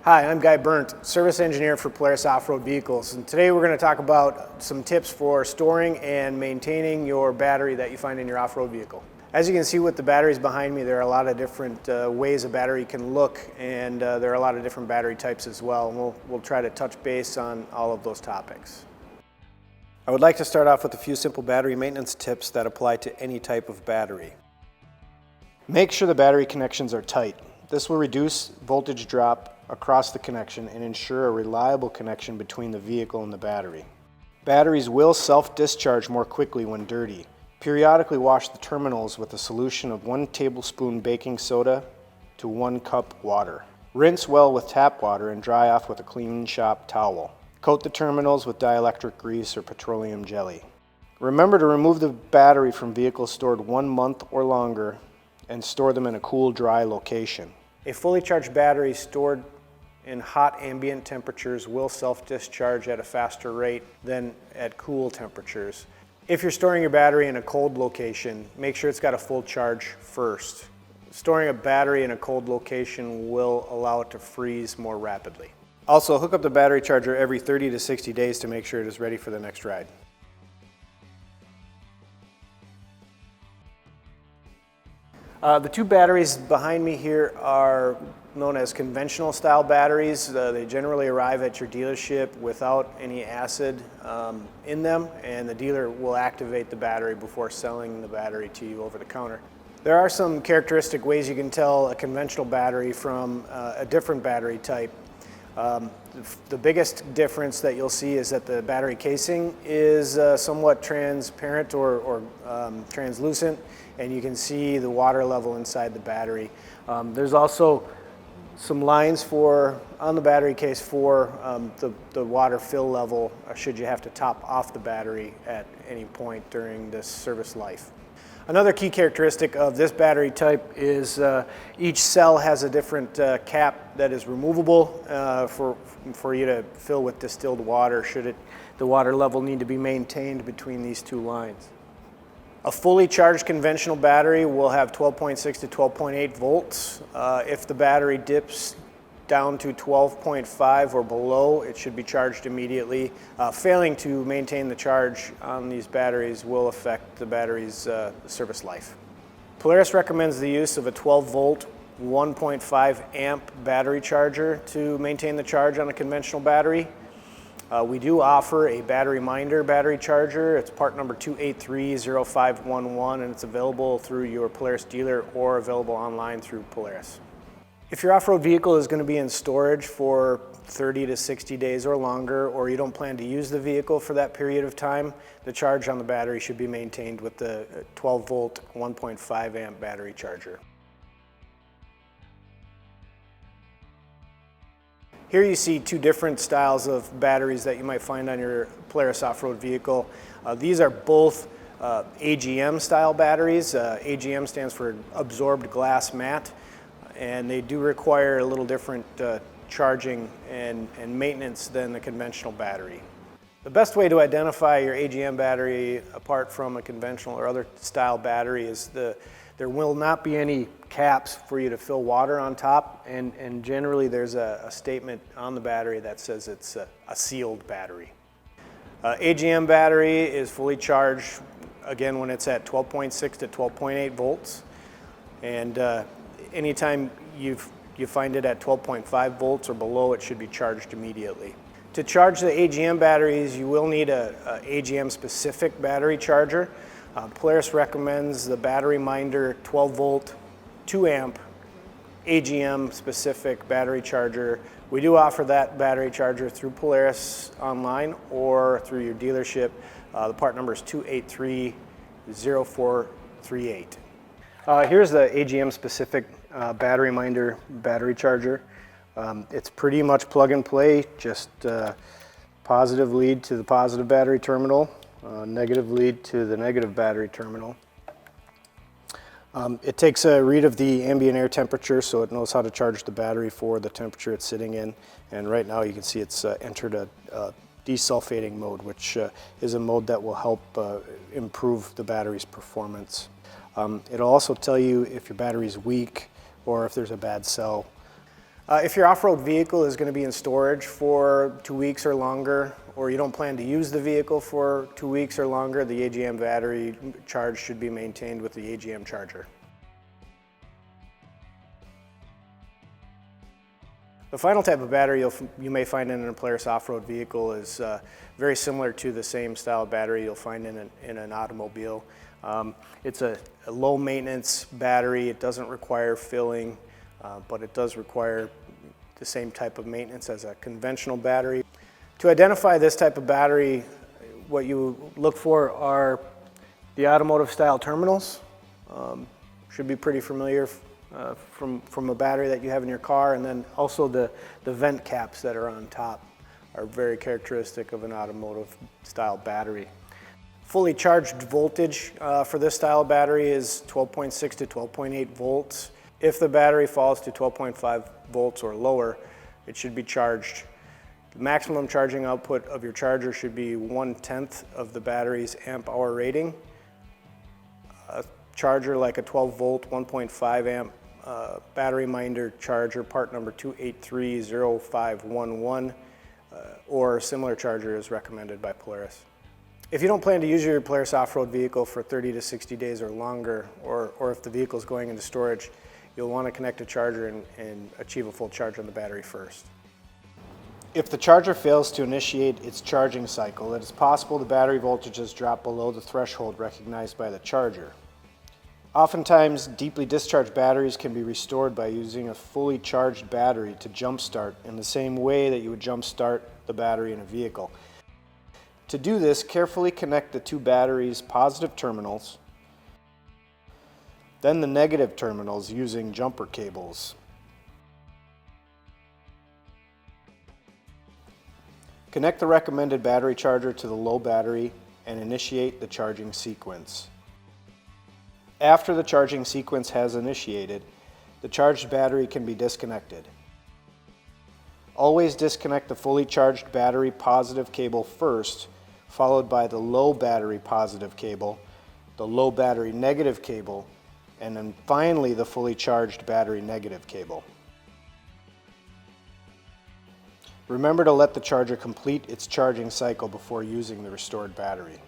Hi, I'm Guy Burnt, service engineer for Polaris Off-Road Vehicles, and today we're going to talk about some tips for storing and maintaining your battery that you find in your off-road vehicle. As you can see with the batteries behind me, there are a lot of different ways a battery can look, and there are a lot of different battery types as well, and we'll try to touch base on all of those topics. I would like to start off with a few simple battery maintenance tips that apply to any type of battery. Make sure the battery connections are tight. This will reduce voltage drop across the connection and ensure a reliable connection between the vehicle and the battery. Batteries will self-discharge more quickly when dirty. Periodically wash the terminals with a solution of 1 tablespoon baking soda to 1 cup water. Rinse well with tap water and dry off with a clean shop towel. Coat the terminals with dielectric grease or petroleum jelly. Remember to remove the battery from vehicles stored 1 month or longer and store them in a cool, dry location. A fully charged battery stored in hot ambient temperatures will self-discharge at a faster rate than at cool temperatures. If you're storing your battery in a cold location, make sure it's got a full charge first. Storing a battery in a cold location will allow it to freeze more rapidly. Also, hook up the battery charger every 30 to 60 days to make sure it is ready for the next ride. The two batteries behind me here are known as conventional style batteries. They generally arrive at your dealership without any acid in them, and the dealer will activate the battery before selling the battery to you over the counter. There are some characteristic ways you can tell a conventional battery from a different battery type. The biggest difference that you'll see is that the battery casing is somewhat transparent or translucent, and you can see the water level inside the battery. There's also some lines on the battery case for the water fill level should you have to top off the battery at any point during this service life. Another key characteristic of this battery type is each cell has a different cap that is removable for you to fill with distilled water should the water level need to be maintained between these two lines. A fully charged conventional battery will have 12.6 to 12.8 volts. If the battery dips down to 12.5 or below, it should be charged immediately. Failing to maintain the charge on these batteries will affect the battery's service life. Polaris recommends the use of a 12 volt, 1.5 amp battery charger to maintain the charge on a conventional battery. We do offer a battery minder battery charger. It's part number 2830511, and it's available through your Polaris dealer or available online through Polaris. If your off-road vehicle is going to be in storage for 30 to 60 days or longer, or you don't plan to use the vehicle for that period of time, the charge on the battery should be maintained with the 12 volt 1.5 amp battery charger. Here you see two different styles of batteries that you might find on your Polaris off-road vehicle. These are both AGM style batteries. AGM stands for absorbed glass mat, and they do require a little different charging and maintenance than the conventional battery. The best way to identify your AGM battery apart from a conventional or other style battery is there will not be any caps for you to fill water on top, and generally there's a statement on the battery that says it's a sealed battery. AGM battery is fully charged, again, when it's at 12.6 to 12.8 volts, and anytime you find it at 12.5 volts or below, it should be charged immediately. To charge the AGM batteries, you will need a AGM specific battery charger. Polaris recommends the battery minder 12 volt 2 amp AGM specific battery charger. We do offer that battery charger through Polaris online or through your dealership. The part number is 2830438. Here's the AGM specific battery minder battery charger. It's pretty much plug and play, just positive lead to the positive battery terminal, negative lead to the negative battery terminal. It takes a read of the ambient air temperature, so it knows how to charge the battery for the temperature it's sitting in. And right now you can see it's entered a desulfating mode, which is a mode that will help improve the battery's performance. It'll also tell you if your battery is weak or if there's a bad cell. If your off-road vehicle is going to be in storage for 2 weeks or longer, or you don't plan to use the vehicle for 2 weeks or longer, the AGM battery charge should be maintained with the AGM charger. The final type of battery you may find in a Polaris off-road vehicle is very similar to the same style of battery you'll find in an automobile. It's a low maintenance battery. It doesn't require filling, but it does require the same type of maintenance as a conventional battery. To identify this type of battery, what you look for are the automotive style terminals. Should be pretty familiar from a battery that you have in your car, and then also the vent caps that are on top are very characteristic of an automotive style battery. Fully charged voltage for this style of battery is 12.6 to 12.8 volts. If the battery falls to 12.5 volts or lower, it should be charged. The maximum charging output of your charger should be 1/10 of the battery's amp hour rating. A charger like a 12 volt, 1.5 amp battery minder charger, part number 2830511, or a similar charger is recommended by Polaris. If you don't plan to use your Polaris off-road vehicle for 30 to 60 days or longer, or if the vehicle is going into storage, you'll want to connect a charger and achieve a full charge on the battery first. If the charger fails to initiate its charging cycle, it is possible the battery voltage has dropped below the threshold recognized by the charger. Oftentimes, deeply discharged batteries can be restored by using a fully charged battery to jumpstart in the same way that you would jumpstart the battery in a vehicle. To do this, carefully connect the two batteries' positive terminals, then the negative terminals using jumper cables. Connect the recommended battery charger to the low battery and initiate the charging sequence. After the charging sequence has initiated, the charged battery can be disconnected. Always disconnect the fully charged battery positive cable first, followed by the low battery positive cable, the low battery negative cable, and then finally the fully charged battery negative cable. Remember to let the charger complete its charging cycle before using the restored battery.